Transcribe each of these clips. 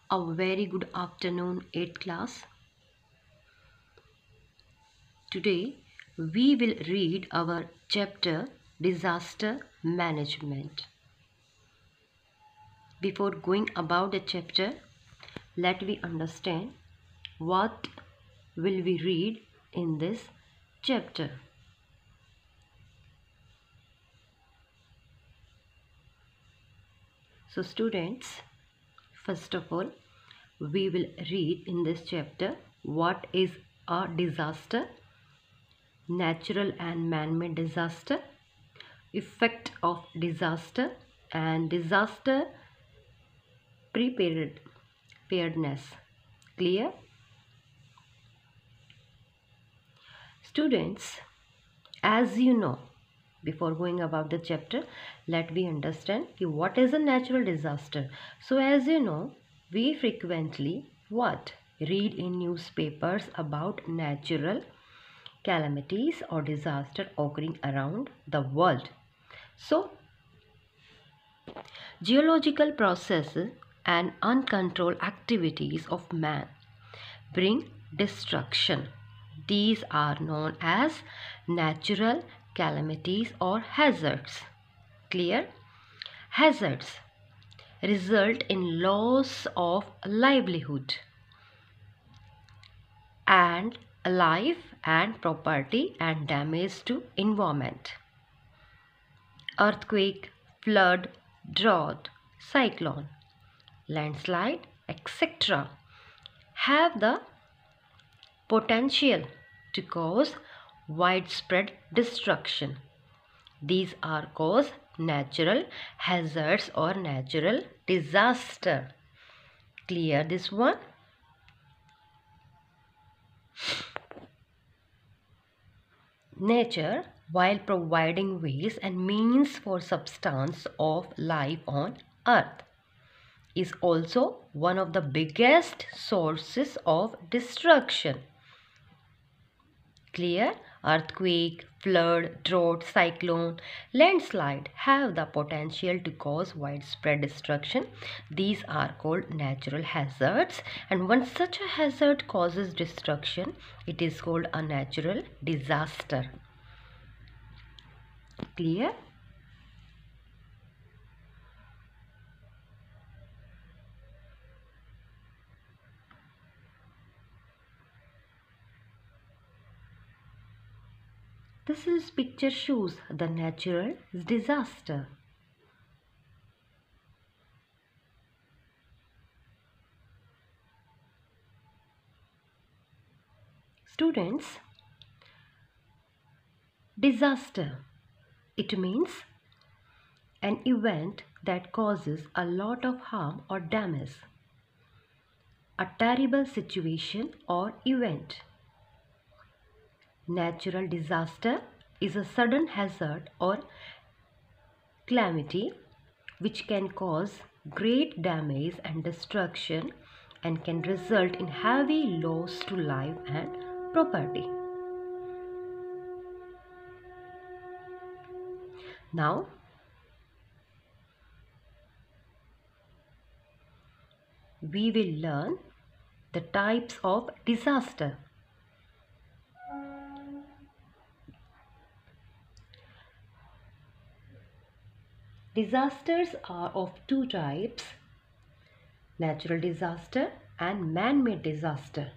A very good afternoon, 8th class. Today we will read our chapter Disaster Management. Before going about the chapter, let me understand what will we read in this chapter. So students, first of all, we will read in this chapter what is a disaster, natural and man-made disaster, effect of disaster, and disaster preparedness. Clear? Students, as you know, before going about the chapter, let me understand what is a natural disaster. So as you know, we frequently what? Read in newspapers about natural calamities or disaster occurring around the world. So geological processes and uncontrolled activities of man bring destruction. These are known as natural calamities or hazards. Clear? Hazards result in loss of livelihood and life and property and damage to environment. Earthquake, flood, drought, cyclone, landslide, etc. have the potential to cause widespread destruction. These are called natural hazards or natural disaster. Clear this one? Nature, while providing ways and means for substance of life on earth, is also one of the biggest sources of destruction. Clear? Earthquake, flood, drought, cyclone, landslide have the potential to cause widespread destruction. These are called natural hazards, and once such a hazard causes destruction, it is called a natural disaster. Clear? This picture shows the natural disaster. Students, disaster, it means an event that causes a lot of harm or damage, a terrible situation or event. Natural disaster is a sudden hazard or calamity which can cause great damage and destruction and can result in heavy loss to life and property. Now, we will learn the types of disaster. Disasters are of two types: natural disaster and man-made disaster.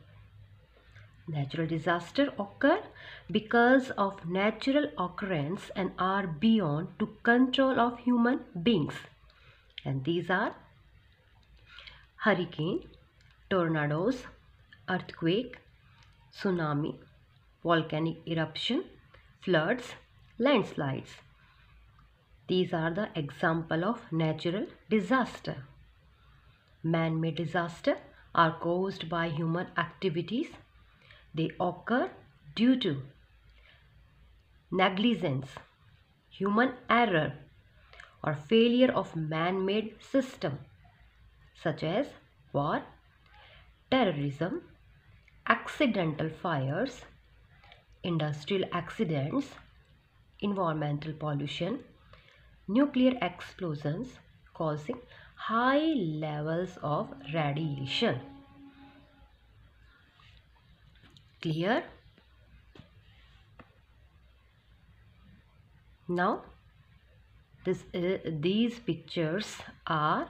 Natural disasters occur because of natural occurrence and are beyond to control of human beings. And these are hurricane, tornadoes, earthquake, tsunami, volcanic eruption, floods, landslides. These are the example of natural disaster. Man-made disaster are caused by human activities. They occur due to negligence, human error, or failure of man-made system such as war, terrorism, accidental fires, industrial accidents, environmental pollution, nuclear explosions causing high levels of radiation. Clear? Now, these pictures are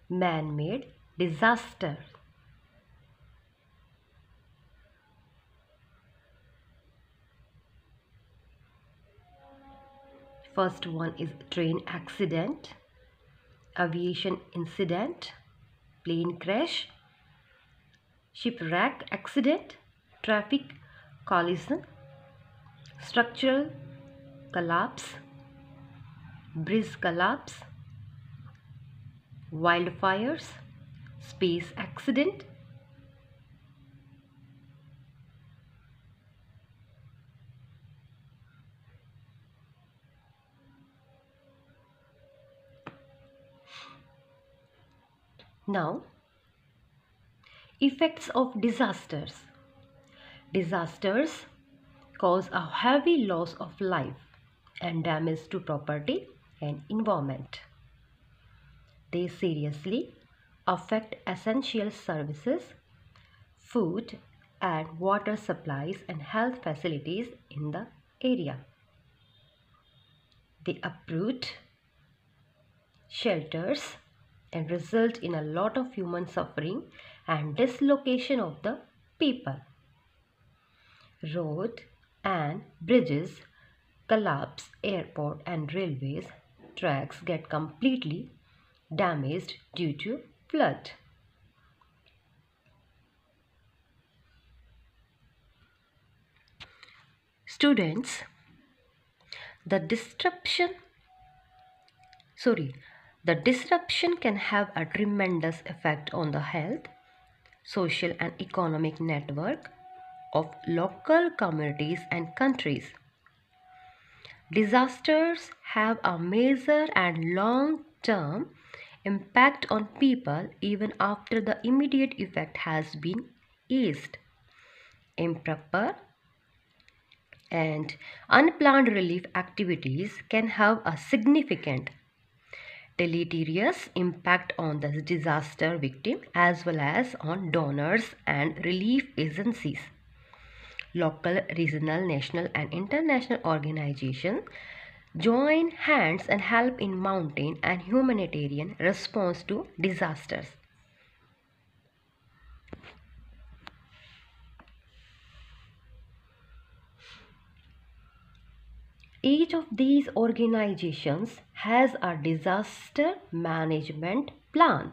man-made disaster. First one is train accident, aviation incident, plane crash, shipwreck accident, traffic collision, structural collapse, bridge collapse, wildfires, space accident. Now, effects of disasters. Disasters cause a heavy loss of life and damage to property and environment. They seriously affect essential services, food and water supplies and health facilities in the area. They uproot shelters and result in a lot of human suffering and dislocation of the people. Road and bridges collapse, airport and railways tracks get completely damaged due to flood. Students, the disruption can have a tremendous effect on the health, social and economic network of local communities and countries. Disasters have a major and long-term impact on people even after the immediate effect has been eased. Improper and unplanned relief activities can have a significant deleterious impact on the disaster victim as well as on donors and relief agencies. Local, regional, national and international organizations join hands and help in mounting and humanitarian response to disasters. Each of these organizations has a disaster management plan.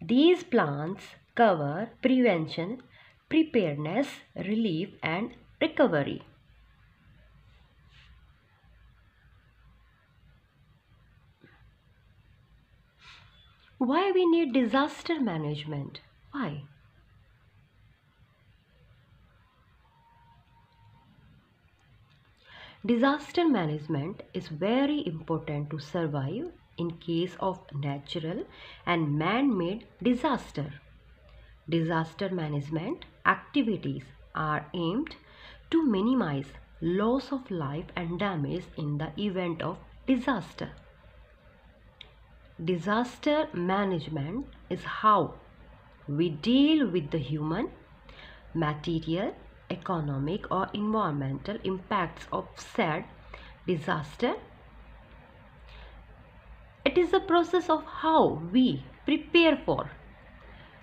These plans cover prevention, preparedness, relief and recovery. Why we need disaster management? Why? Disaster management is very important to survive in case of natural and man-made disaster. Disaster management activities are aimed to minimize loss of life and damage in the event of disaster. Disaster management is how we deal with the human, material, economic or environmental impacts of said disaster. It is a process of how we prepare for,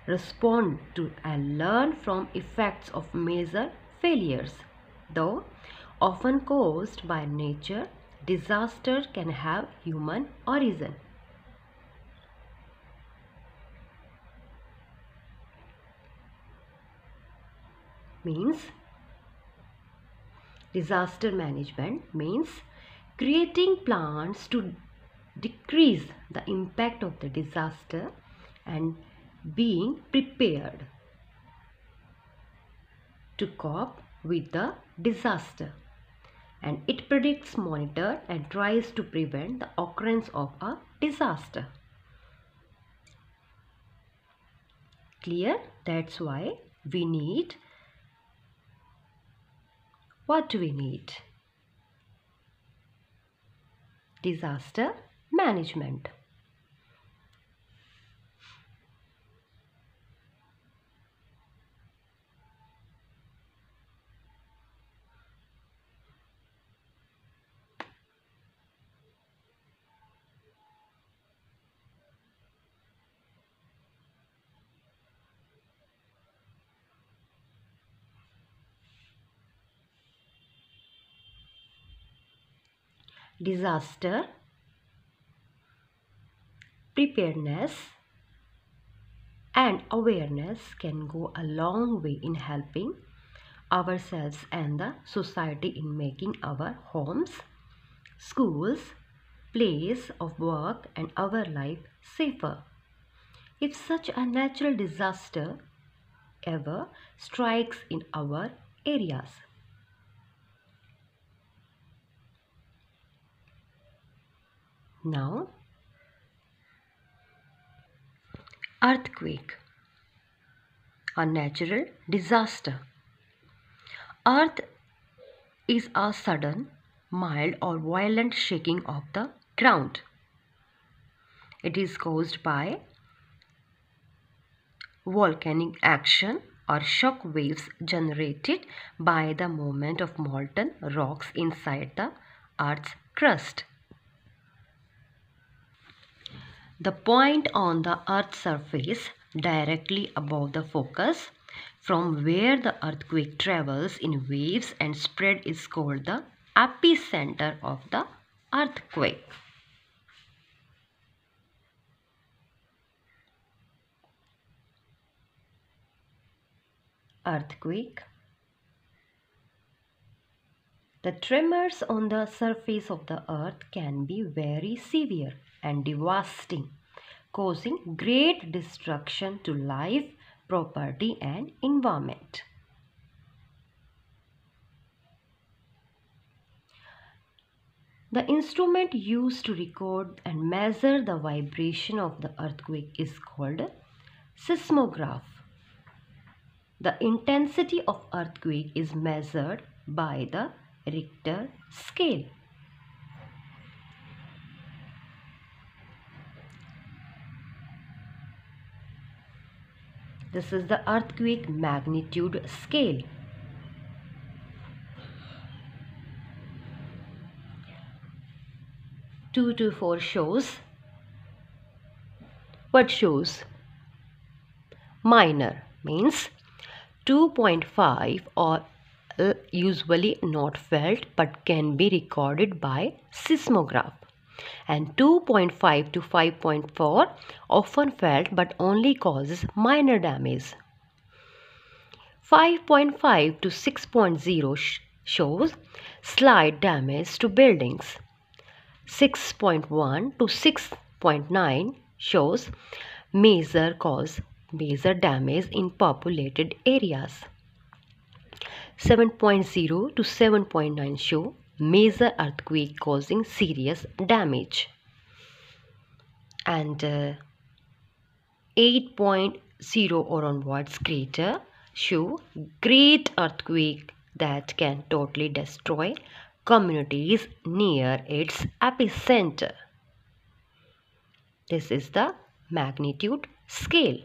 respond to and learn from effects of major failures. Though often caused by nature, disaster can have human origin. Means disaster management means creating plans to decrease the impact of the disaster and being prepared to cope with the disaster, and it predicts, monitors and tries to prevent the occurrence of a disaster. Clear? That's why we need what we need. Disaster management. Disaster preparedness and awareness can go a long way in helping ourselves and the society in making our homes, schools, place of work and our life safer. If such a natural disaster ever strikes in our areas. Now, earthquake, a natural disaster. Earth is a sudden, mild or violent shaking of the ground. It is caused by volcanic action or shock waves generated by the movement of molten rocks inside the Earth's crust. The point on the Earth's surface directly above the focus from where the earthquake travels in waves and spread is called the epicenter of the earthquake. Earthquake. The tremors on the surface of the earth can be very severe and devastating, causing great destruction to life, property and environment. The instrument used to record and measure the vibration of the earthquake is called seismograph. The intensity of earthquake is measured by the Richter scale. This is the earthquake magnitude scale. Two to four shows. What shows? Minor means 2.5 or usually not felt but can be recorded by seismograph, and 2.5 to 5.4 often felt but only causes minor damage. 5.5 to 6.0 shows slight damage to buildings. 6.1 to 6.9 shows major damage in populated areas. 7.0 to 7.9 show major earthquake causing serious damage. And 8.0 or onwards greater show great earthquake that can totally destroy communities near its epicenter. This is the magnitude scale.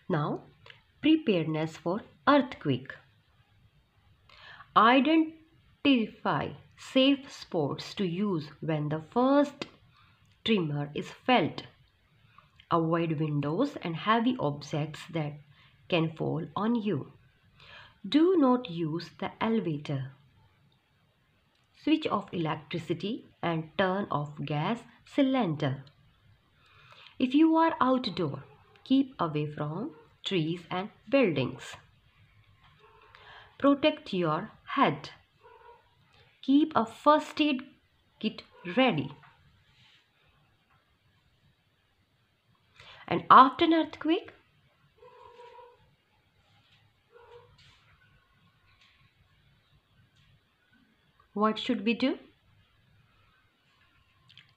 Now, preparedness for earthquake. Identify safe spots to use when the first tremor is felt. Avoid windows and heavy objects that can fall on you. Do not use the elevator. Switch off electricity and turn off gas cylinder. If you are outdoor, keep away from trees and buildings. Protect your head. Keep a first aid kit ready. And after an earthquake, what should we do?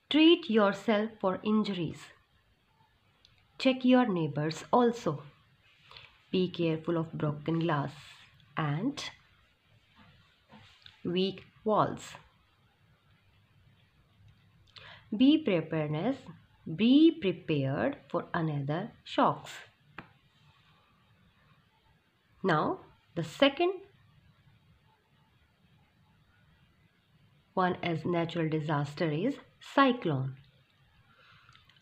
Treat yourself for injuries. Check your neighbors also. Be careful of broken glass and weak walls. Be preparedness. Be prepared for another shocks. Now, the second one as natural disaster is cyclone.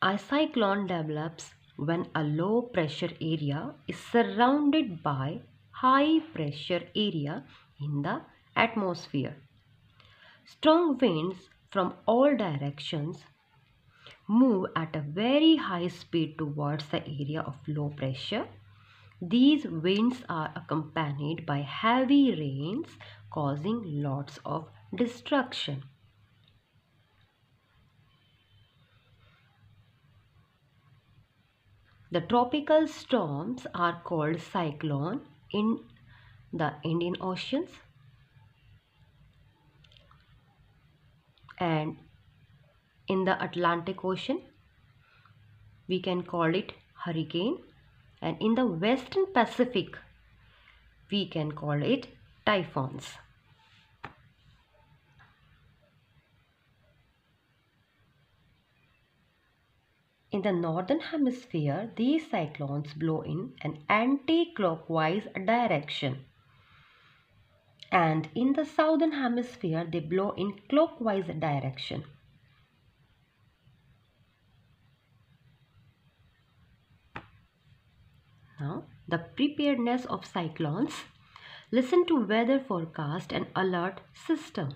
A cyclone develops when a low pressure area is surrounded by high pressure area in the atmosphere. Strong winds from all directions move at a very high speed towards the area of low pressure. These winds are accompanied by heavy rains causing lots of destruction. The tropical storms are called cyclone in the Indian Oceans, and in the Atlantic Ocean we can call it hurricane, and in the Western Pacific we can call it typhoons. In the northern hemisphere, these cyclones blow in an anti-clockwise direction, and in the southern hemisphere they blow in clockwise direction. Now, the preparedness of cyclones. Listen to weather forecast and alert system.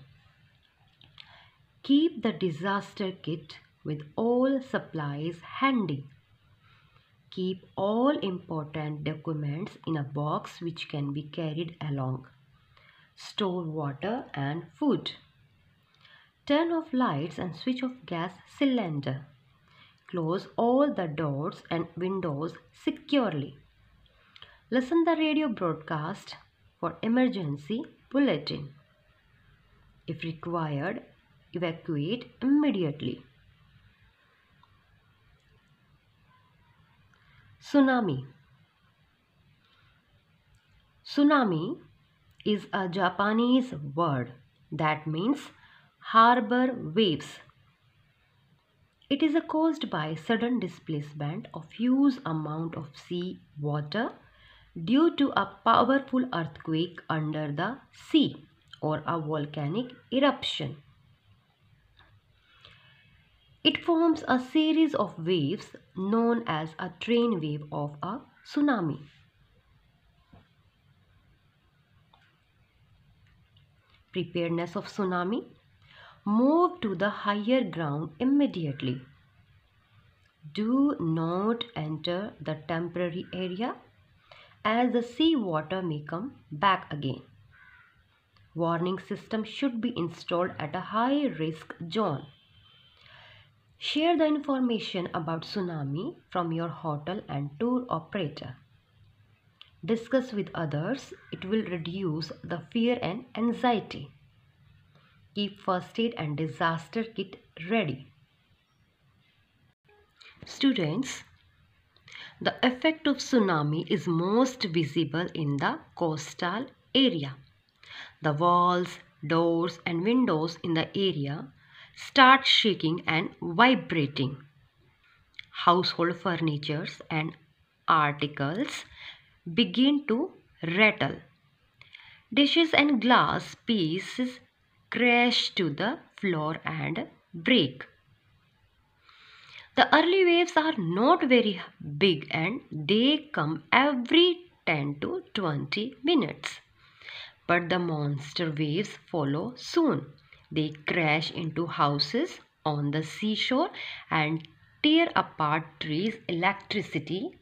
Keep the disaster kit with all supplies handy. Keep all important documents in a box which can be carried along. Store water and food. Turn off lights and switch off gas cylinder. Close all the doors and windows securely. Listen the radio broadcast for emergency bulletin. If required, evacuate immediately. Tsunami. Tsunami is a Japanese word that means harbor waves. It is caused by sudden displacement of huge amount of sea water due to a powerful earthquake under the sea or a volcanic eruption. It forms a series of waves known as a train wave of a tsunami. Preparedness of tsunami. Move to the higher ground immediately. Do not enter the temporary area as the sea water may come back again. Warning system should be installed at a high risk zone. Share the information about tsunami from your hotel and tour operator. Discuss with others. It will reduce the fear and anxiety. Keep first aid and disaster kit ready. Students, the effect of tsunami is most visible in the coastal area. The walls, doors and windows in the area start shaking and vibrating. Household furniture and articles begin to rattle. Dishes and glass pieces crash to the floor and break. The early waves are not very big and they come every 10 to 20 minutes. But the monster waves follow soon. They crash into houses on the seashore and tear apart trees, electricity,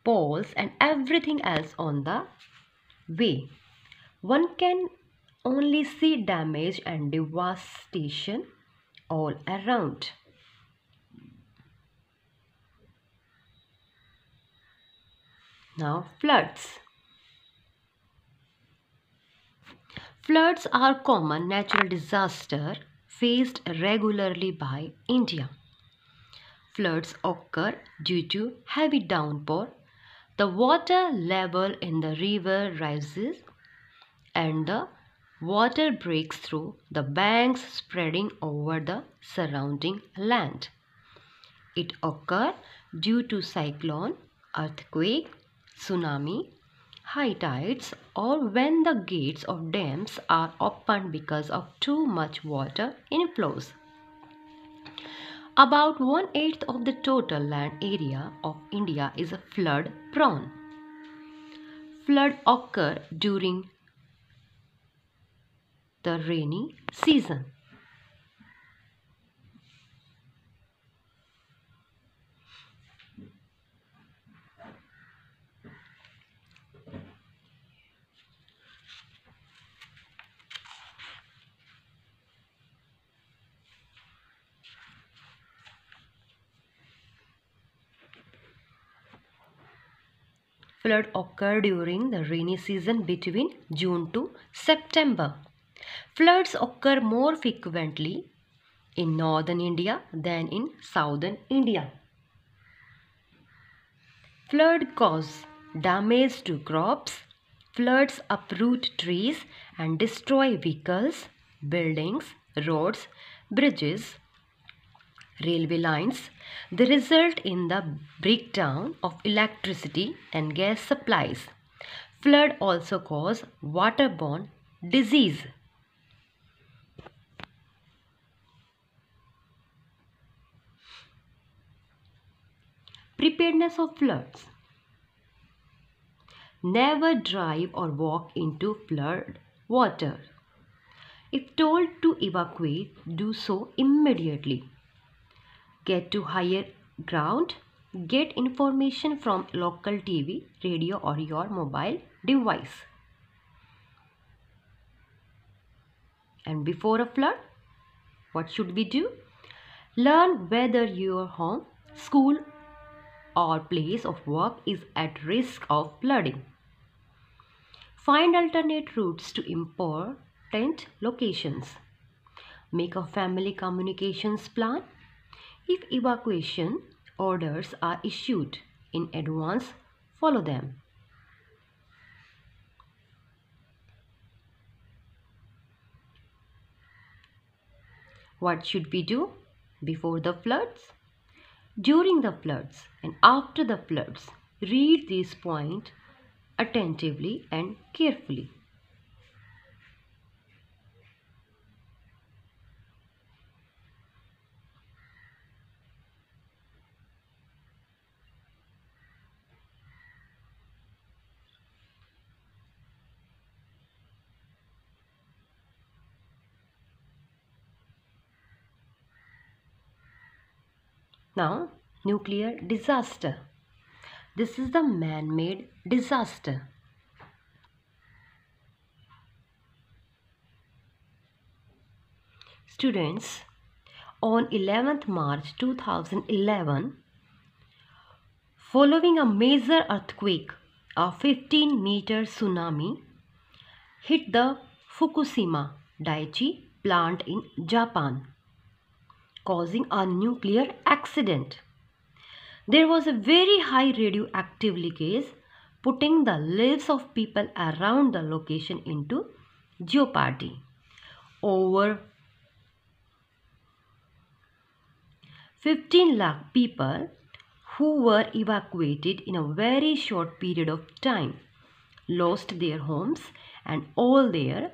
poles and everything else on the way. One can only see damage and devastation all around. Now, floods. Floods are common natural disaster faced regularly by India. Floods occur due to heavy downpour. The water level in the river rises and the Water breaks through the banks, spreading over the surrounding land. It occurs due to cyclone, earthquake, tsunami, high tides, or when the gates of dams are opened because of too much water inflows. About 1/8 of the total land area of India is flood prone. Flood occur during the rainy season. Flood occur during the rainy season between June to September. Floods occur more frequently in northern India than in southern India. Flood cause damage to crops. Floods uproot trees and destroy vehicles, buildings, roads, bridges, railway lines. They result in the breakdown of electricity and gas supplies. Flood also cause waterborne disease. Preparedness of floods. Never drive or walk into flood water. If told to evacuate, do so immediately. Get to higher ground. Get information from local TV, radio, or your mobile device. And before a flood, what should we do? Learn whether your home, school, or place of work is at risk of flooding. Find alternate routes to important locations. Make a family communications plan. If evacuation orders are issued in advance, follow them. What should we do before the floods? During the floods and after the floods, read these points attentively and carefully. Now, nuclear disaster. This is the man-made disaster. Students, on 11th March 2011, following a major earthquake, a 15-meter tsunami hit the Fukushima Daiichi plant in Japan, causing a nuclear accident. There was a very high radioactive leakage, putting the lives of people around the location into jeopardy. Over 15 lakh people who were evacuated in a very short period of time lost their homes and all their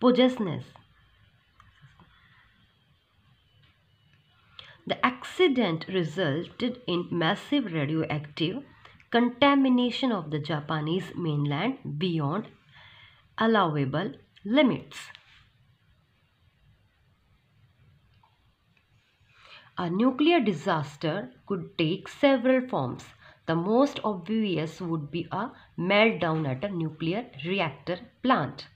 possessions. The accident resulted in massive radioactive contamination of the Japanese mainland beyond allowable limits. A nuclear disaster could take several forms. The most obvious would be a meltdown at a nuclear reactor plant.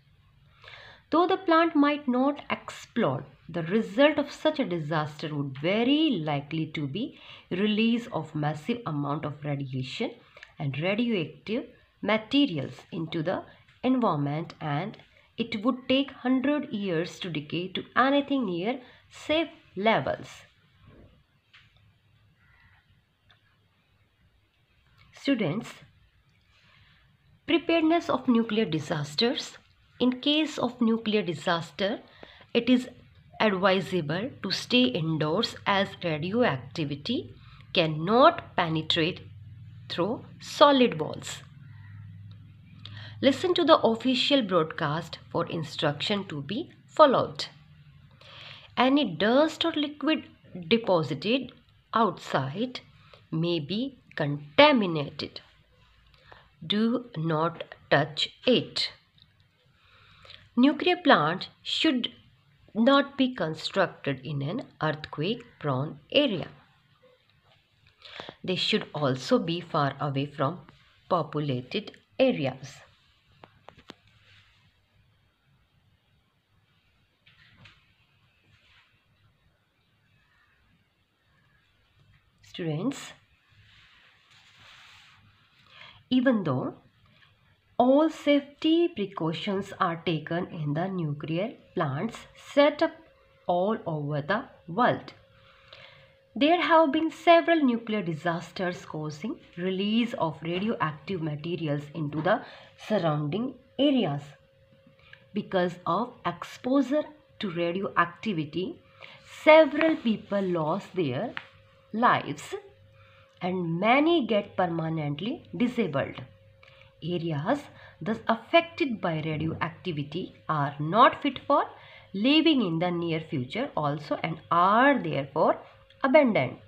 Though the plant might not explode, the result of such a disaster would very likely to be release of massive amount of radiation and radioactive materials into the environment, and it would take 100 years to decay to anything near safe levels. Students, preparedness of nuclear disasters. In case of nuclear disaster, it is advisable to stay indoors as radioactivity cannot penetrate through solid walls. Listen to the official broadcast for instruction to be followed. Any dust or liquid deposited outside may be contaminated. Do not touch it. Nuclear plants should not be constructed in an earthquake-prone area. They should also be far away from populated areas. Students, even though all safety precautions are taken in the nuclear plants set up all over the world, there have been several nuclear disasters causing release of radioactive materials into the surrounding areas. Because of exposure to radioactivity, several people lost their lives and many get permanently disabled. Areas thus affected by radioactivity are not fit for living in the near future also and are therefore abandoned.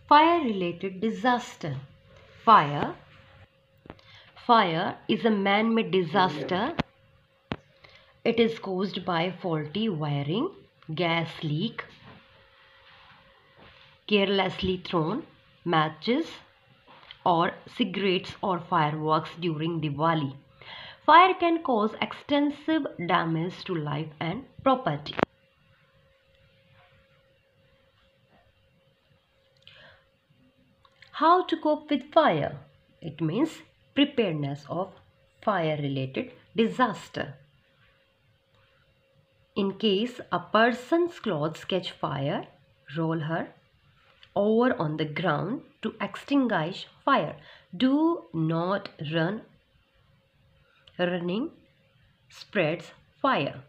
Fire-related disaster. Fire is a man-made disaster. It is caused by faulty wiring, gas leak, carelessly thrown matches or cigarettes or fireworks during Diwali. Fire can cause extensive damage to life and property. How to cope with fire? It means preparedness of fire-related disaster. In case a person's clothes catch fire, roll her over on the ground to extinguish fire. Do not run. Running spreads fire.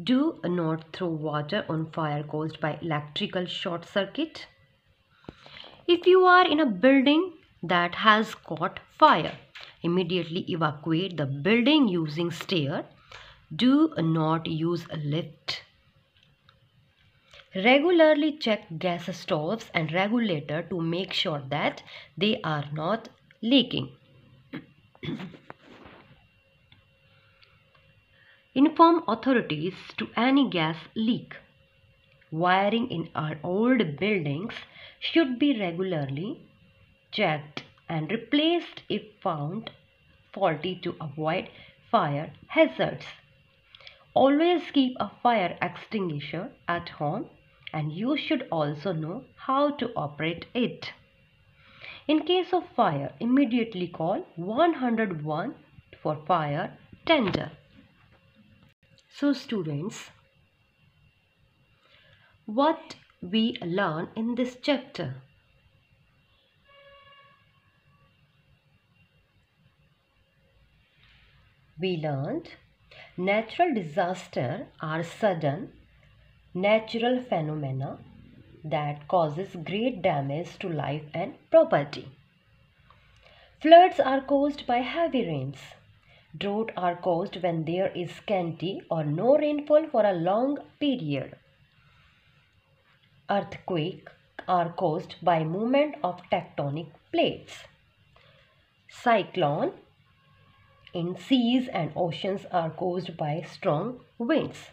Do not throw water on fire caused by electrical short circuit. If you are in a building that has caught fire, immediately evacuate the building using stair. Do not use a lift. Regularly check gas stoves and regulator to make sure that they are not leaking. Inform authorities to any gas leak. Wiring in our old buildings should be regularly checked and replaced if found faulty to avoid fire hazards. Always keep a fire extinguisher at home and you should also know how to operate it. In case of fire, immediately call 101 for fire tender. So students, what we learn in this chapter? We learned natural disasters are sudden natural phenomena that causes great damage to life and property. Floods are caused by heavy rains. Drought are caused when there is scanty or no rainfall for a long period. Earthquakes are caused by movement of tectonic plates. Cyclone in seas and oceans are caused by strong winds.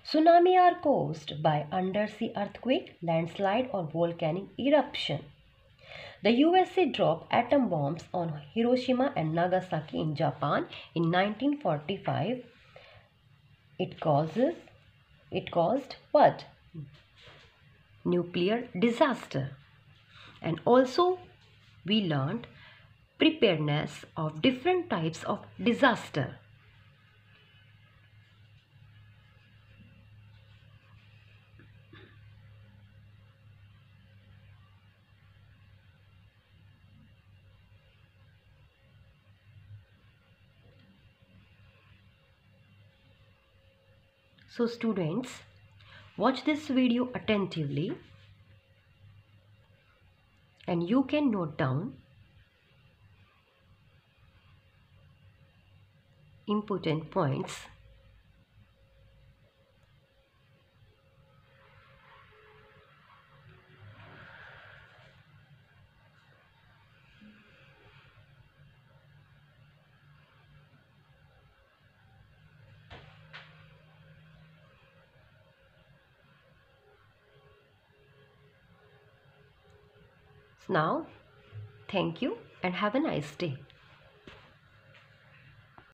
Tsunami are caused by undersea earthquake, landslide or volcanic eruption. The USA dropped atom bombs on Hiroshima and Nagasaki in Japan in 1945. It caused what? Nuclear disaster. And also we learned preparedness of different types of disaster. So students, watch this video attentively and you can note down important points. Now, thank you and have a nice day.